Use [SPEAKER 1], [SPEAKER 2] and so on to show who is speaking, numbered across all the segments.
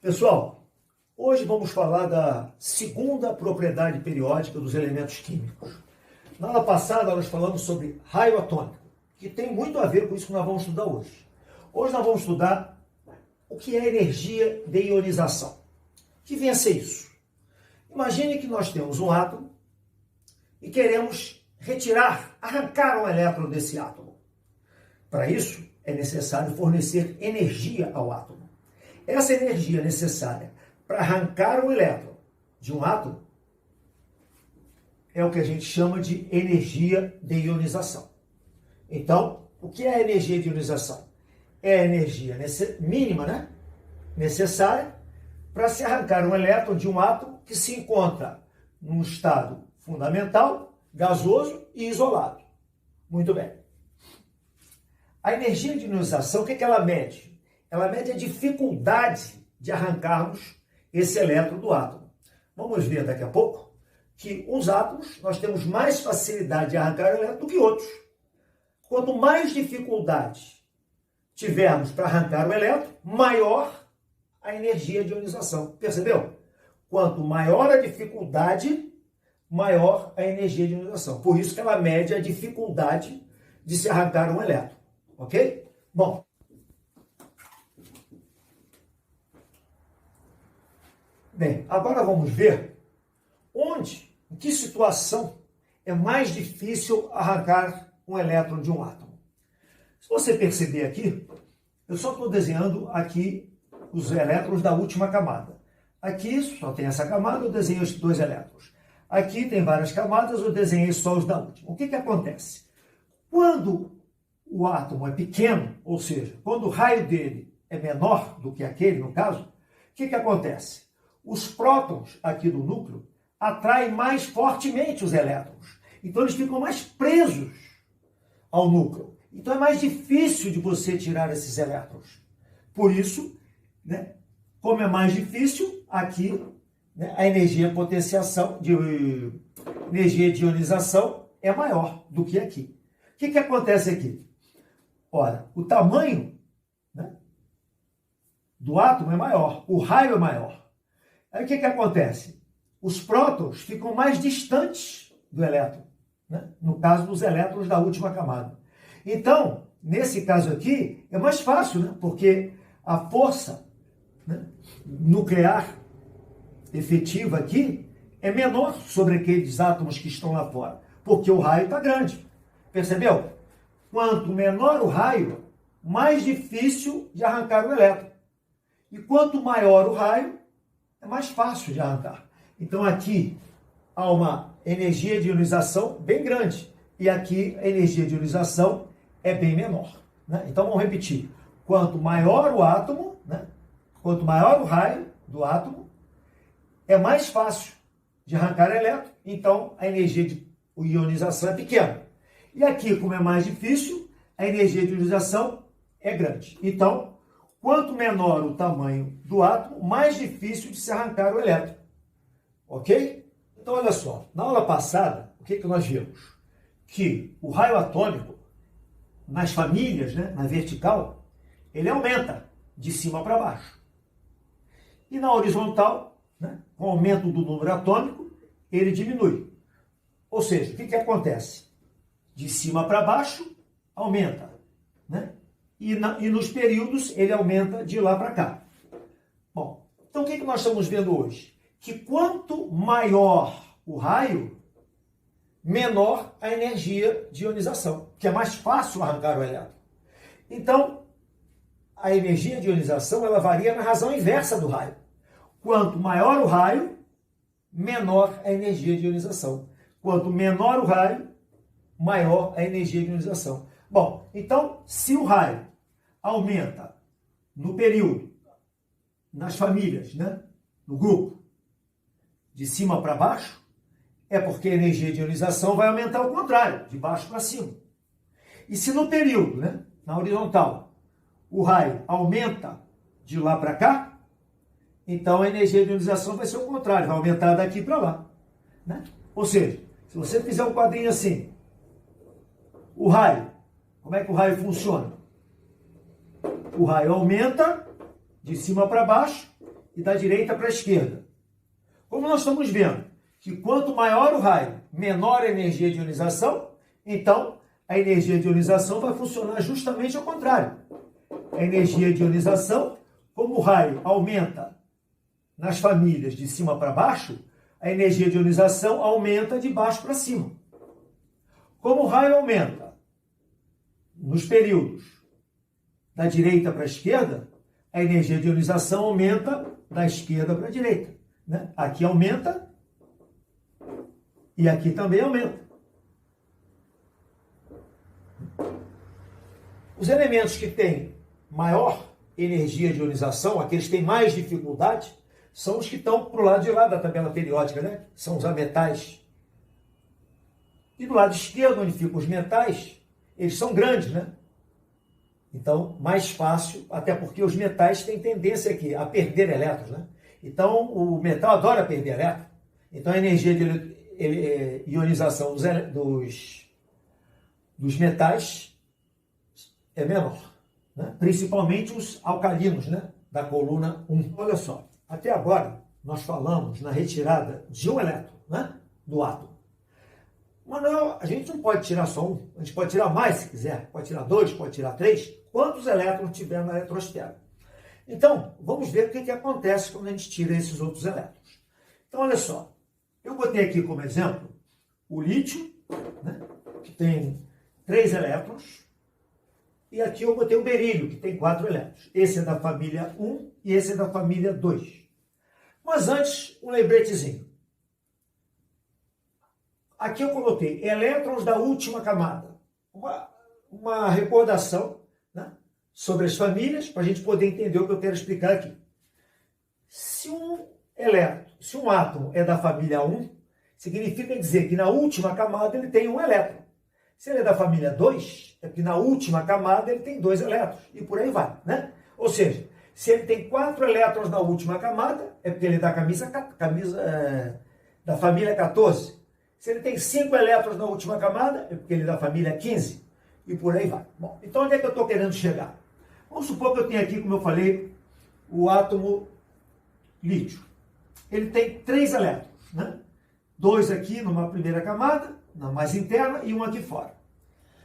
[SPEAKER 1] Pessoal, hoje vamos falar da segunda propriedade periódica dos elementos químicos. Na aula passada nós falamos sobre raio atômico, que tem muito a ver com isso que nós vamos estudar hoje. Hoje nós vamos estudar o que é energia de ionização. Que vem a ser isso? Imagine que nós temos um átomo e queremos arrancar um elétron desse átomo. Para isso, é necessário fornecer energia ao átomo. Essa energia necessária para arrancar um elétron de um átomo é o que a gente chama de energia de ionização. Então, o que é a energia de ionização? É a energia mínima, necessária para se arrancar um elétron de um átomo que se encontra num estado fundamental, gasoso e isolado. Muito bem. A energia de ionização, o que ela mede? Ela mede a dificuldade de arrancarmos esse elétron do átomo. Vamos ver daqui a pouco que uns átomos nós temos mais facilidade de arrancar o elétron do que outros. Quanto mais dificuldade tivermos para arrancar o elétron, maior a energia de ionização. Percebeu? Quanto maior a dificuldade, maior a energia de ionização. Por isso que ela mede a dificuldade de se arrancar um elétron. Ok? Bom. Bem, agora vamos ver em que situação é mais difícil arrancar um elétron de um átomo. Se você perceber aqui, eu só estou desenhando aqui os elétrons da última camada. Aqui só tem essa camada, eu desenhei os dois elétrons. Aqui tem várias camadas, eu desenhei só os da última. O que acontece? Quando o átomo é pequeno, ou seja, quando o raio dele é menor do que aquele, no caso, o que acontece? Os prótons aqui do núcleo atraem mais fortemente os elétrons. Então eles ficam mais presos ao núcleo. Então é mais difícil de você tirar esses elétrons. Por isso, como é mais difícil, aqui a energia de ionização é maior do que aqui. O que acontece aqui? Ora, o tamanho do átomo é maior, o raio é maior. Aí o que acontece? Os prótons ficam mais distantes do elétron, no caso dos elétrons da última camada. Então, nesse caso aqui, é mais fácil, porque a força nuclear efetiva aqui é menor sobre aqueles átomos que estão lá fora, porque o raio está grande. Percebeu? Quanto menor o raio, mais difícil de arrancar o elétron. E quanto maior o raio, é mais fácil de arrancar. Então aqui há uma energia de ionização bem grande. E aqui a energia de ionização é bem menor. Então vamos repetir. Quanto maior o átomo, quanto maior o raio do átomo, é mais fácil de arrancar elétron. Então a energia de ionização é pequena. E aqui, como é mais difícil, a energia de ionização é grande. Então, quanto menor o tamanho do átomo, mais difícil de se arrancar o elétron. Ok? Então, olha só. Na aula passada, o que nós vimos? Que o raio atômico, nas famílias, na vertical, ele aumenta de cima para baixo. E na horizontal, com o aumento do número atômico, ele diminui. Ou seja, o que acontece? De cima para baixo, aumenta. E nos períodos, ele aumenta de lá para cá. Bom, então o que nós estamos vendo hoje? Que quanto maior o raio, menor a energia de ionização, que é mais fácil arrancar o elétron. Então, a energia de ionização ela varia na razão inversa do raio. Quanto maior o raio, menor a energia de ionização. Quanto menor o raio, maior a energia de ionização. Bom, então, se o raio aumenta no período, nas famílias, no grupo, de cima para baixo, é porque a energia de ionização vai aumentar ao contrário, de baixo para cima. E se no período, na horizontal, o raio aumenta de lá para cá, então a energia de ionização vai ser o contrário, vai aumentar daqui para lá. Ou seja, se você fizer um quadrinho assim, o raio, como é que o raio funciona? O raio aumenta de cima para baixo e da direita para a esquerda. Como nós estamos vendo que quanto maior o raio, menor a energia de ionização, então a energia de ionização vai funcionar justamente ao contrário. A energia de ionização, como o raio aumenta nas famílias de cima para baixo, a energia de ionização aumenta de baixo para cima. Como o raio aumenta nos períodos da direita para a esquerda, a energia de ionização aumenta da esquerda para a direita. Né? Aqui aumenta e aqui também aumenta. Os elementos que têm maior energia de ionização, aqueles que têm mais dificuldade, são os que estão para o lado de lá da tabela periódica, né? São os ametais. E do lado esquerdo, onde ficam os metais, eles são grandes, né? Então, mais fácil, até porque os metais têm tendência aqui a perder elétrons, né? Então, o metal adora perder elétrons. Então, a energia de ionização dos metais é menor, né? Principalmente os alcalinos, né? Da coluna 1. Olha só, até agora nós falamos na retirada de um elétron, né? Do átomo. Mas não, a gente não pode tirar só um, a gente pode tirar mais se quiser, pode tirar 2, pode tirar 3, quantos elétrons tiver na eletrosfera. Então, vamos ver o que acontece quando a gente tira esses outros elétrons. Então, olha só, eu botei aqui como exemplo o lítio, né, que tem 3 elétrons, e aqui eu botei o berílio, que tem 4 elétrons. Esse é da família 1 e esse é da família 2. Mas antes, um lembretezinho. Aqui eu coloquei elétrons da última camada. Uma recordação, né, sobre as famílias, para a gente poder entender o que eu quero explicar aqui. Se um átomo é da família 1, significa dizer que na última camada ele tem um elétron. Se ele é da família 2, é porque na última camada ele tem 2 elétrons. E por aí vai, né? Ou seja, se ele tem 4 elétrons na última camada, é porque ele é da família 14. Se ele tem 5 elétrons na última camada, é porque ele é da família 15. E por aí vai. Bom, então onde é que eu estou querendo chegar? Vamos supor que eu tenho aqui, como eu falei, o átomo lítio. Ele tem 3 elétrons, né? 2 aqui numa primeira camada, na mais interna, e um aqui fora.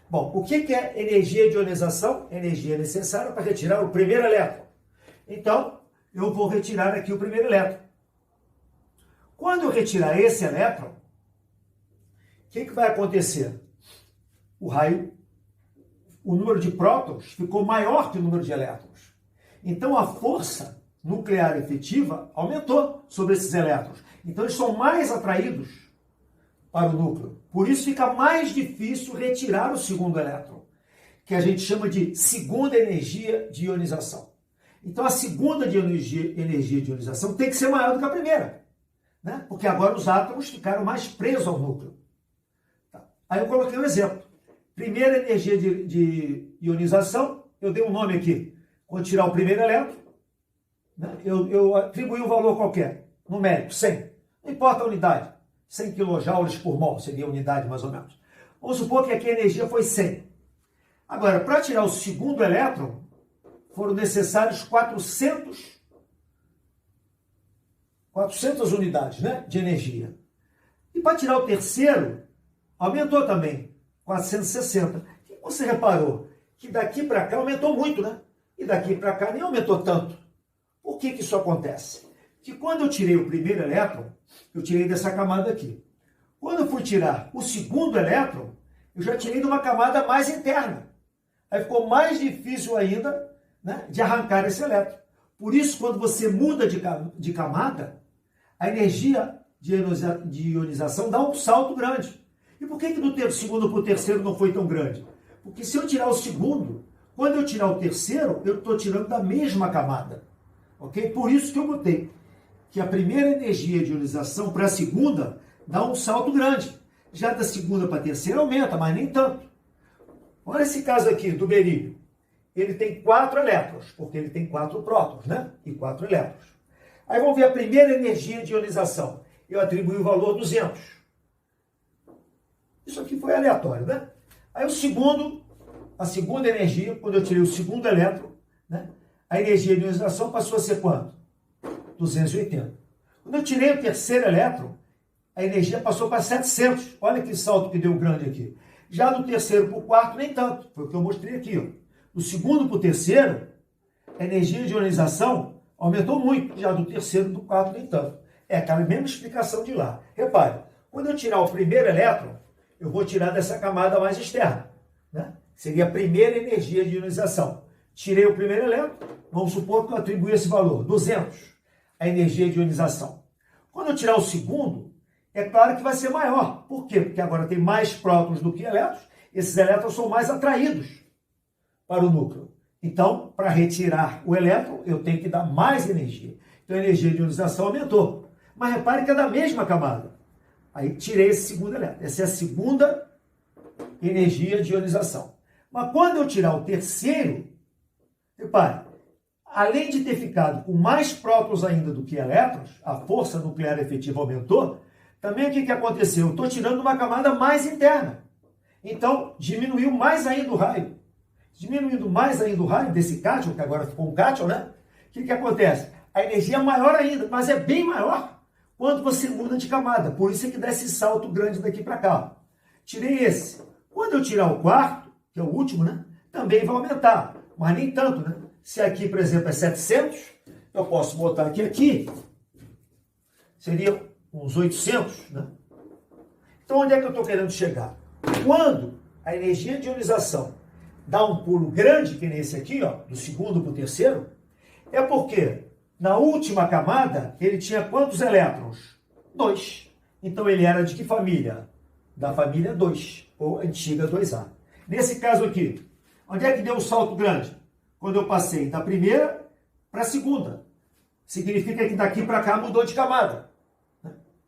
[SPEAKER 1] Bom, o que é energia de ionização? Energia necessária para retirar o primeiro elétron. Então, eu vou retirar aqui o primeiro elétron. Quando eu retirar esse elétron, o que vai acontecer? O número de prótons ficou maior que o número de elétrons. Então, a força nuclear efetiva aumentou sobre esses elétrons. Então, eles são mais atraídos para o núcleo. Por isso, fica mais difícil retirar o segundo elétron, que a gente chama de segunda energia de ionização. Então, a segunda energia de ionização tem que ser maior do que a primeira, né? Porque agora os átomos ficaram mais presos ao núcleo. Tá. Aí eu coloquei um exemplo. Primeira energia de ionização, eu dei um nome aqui. Quando tirar o primeiro elétron, né, eu atribuí um valor qualquer, numérico, 100. Não importa a unidade, 100 kJ por mol, seria a unidade mais ou menos. Vamos supor que aqui a energia foi 100. Agora, para tirar o segundo elétron, foram necessários 400 unidades, né, de energia. E para tirar o terceiro, aumentou também, 460. E você reparou que daqui para cá aumentou muito, né? E daqui para cá nem aumentou tanto. Por que isso acontece? Que quando eu tirei o primeiro elétron, eu tirei dessa camada aqui. Quando eu fui tirar o segundo elétron, eu já tirei de uma camada mais interna. Aí ficou mais difícil ainda, né, de arrancar esse elétron. Por isso, quando você muda de camada, a energia de ionização dá um salto grande. E por que do segundo para o terceiro não foi tão grande? Porque se eu tirar o segundo, quando eu tirar o terceiro, eu estou tirando da mesma camada. Ok? Por isso que eu botei que a primeira energia de ionização para a segunda dá um salto grande. Já da segunda para a terceira aumenta, mas nem tanto. Olha esse caso aqui do berílio. Ele tem 4 elétrons, porque ele tem 4 prótons, né? E 4 elétrons. Aí vamos ver a primeira energia de ionização. Eu atribuí o valor 200. Isso aqui foi aleatório, né? Aí a segunda energia, quando eu tirei o segundo elétron, né? a energia de ionização passou a ser quanto? 280. Quando eu tirei o terceiro elétron, a energia passou para 700. Olha que salto que deu grande aqui. Já do terceiro para o quarto, nem tanto. Foi o que eu mostrei aqui. Ó. Do segundo para o terceiro, a energia de ionização aumentou muito. Já do terceiro para o quarto, nem tanto. É aquela mesma explicação de lá. Repare, quando eu tirar o primeiro elétron, eu vou tirar dessa camada mais externa. Né? Seria a primeira energia de ionização. Tirei o primeiro elétron, vamos supor que eu atribuí esse valor, 200, a energia de ionização. Quando eu tirar o segundo, é claro que vai ser maior. Por quê? Porque agora tem mais prótons do que elétrons, esses elétrons são mais atraídos para o núcleo. Então, para retirar o elétron, eu tenho que dar mais energia. Então, a energia de ionização aumentou. Mas repare que é da mesma camada. Aí, tirei esse segundo elétron. Essa é a segunda energia de ionização. Mas quando eu tirar o terceiro, repare, além de ter ficado com mais prótons ainda do que elétrons, a força nuclear efetiva aumentou, também o que aconteceu? Eu estou tirando uma camada mais interna. Então, diminuiu mais ainda o raio. Diminuindo mais ainda o raio desse cátion, que agora ficou um cátion, né? O que acontece? A energia é maior ainda, mas é bem maior quando você muda de camada. Por isso é que dá esse salto grande daqui para cá. Tirei esse. Quando eu tirar o quarto, que é o último, né? Também vai aumentar, mas nem tanto, né? Se aqui, por exemplo, é 700, eu posso botar aqui, seria uns 800, né? Então, onde é que eu estou querendo chegar? Quando a energia de ionização dá um pulo grande, que nem esse aqui, ó, do segundo para o terceiro, é porque na última camada ele tinha quantos elétrons? 2. Então, ele era de que família? Da família 2, ou antiga 2A. Nesse caso aqui, onde é que deu um salto grande? Quando eu passei da primeira para a segunda. Significa que daqui para cá mudou de camada.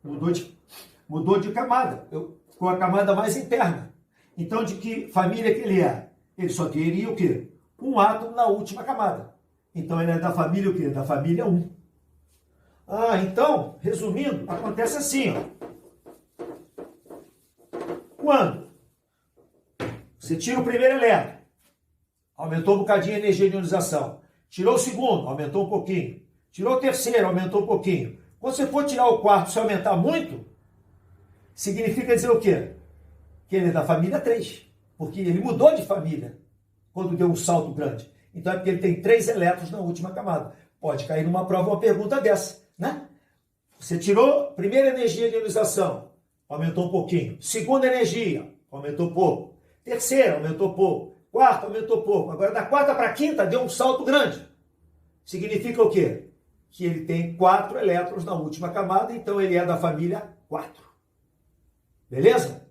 [SPEAKER 1] Mudou de camada. Ficou a camada mais interna. Então, de que família que ele é? Ele só teria o quê? Um átomo na última camada. Então, ele é da família o quê? Da família 1. Então, resumindo, acontece assim, ó. Quando você tira o primeiro elétron, aumentou um bocadinho a energia de ionização. Tirou o segundo, aumentou um pouquinho. Tirou o terceiro, aumentou um pouquinho. Quando você for tirar o quarto, se aumentar muito, significa dizer o quê? Que ele é da família 3. Porque ele mudou de família quando deu um salto grande. Então é porque ele tem 3 elétrons na última camada. Pode cair numa prova uma pergunta dessa, né? Você tirou primeira energia de ionização, aumentou um pouquinho. Segunda energia, aumentou pouco. Terceira, aumentou pouco. Quarta, aumentou pouco. Agora, da quarta para a quinta, deu um salto grande. Significa o quê? Que ele tem 4 elétrons na última camada, então ele é da família 4. Beleza?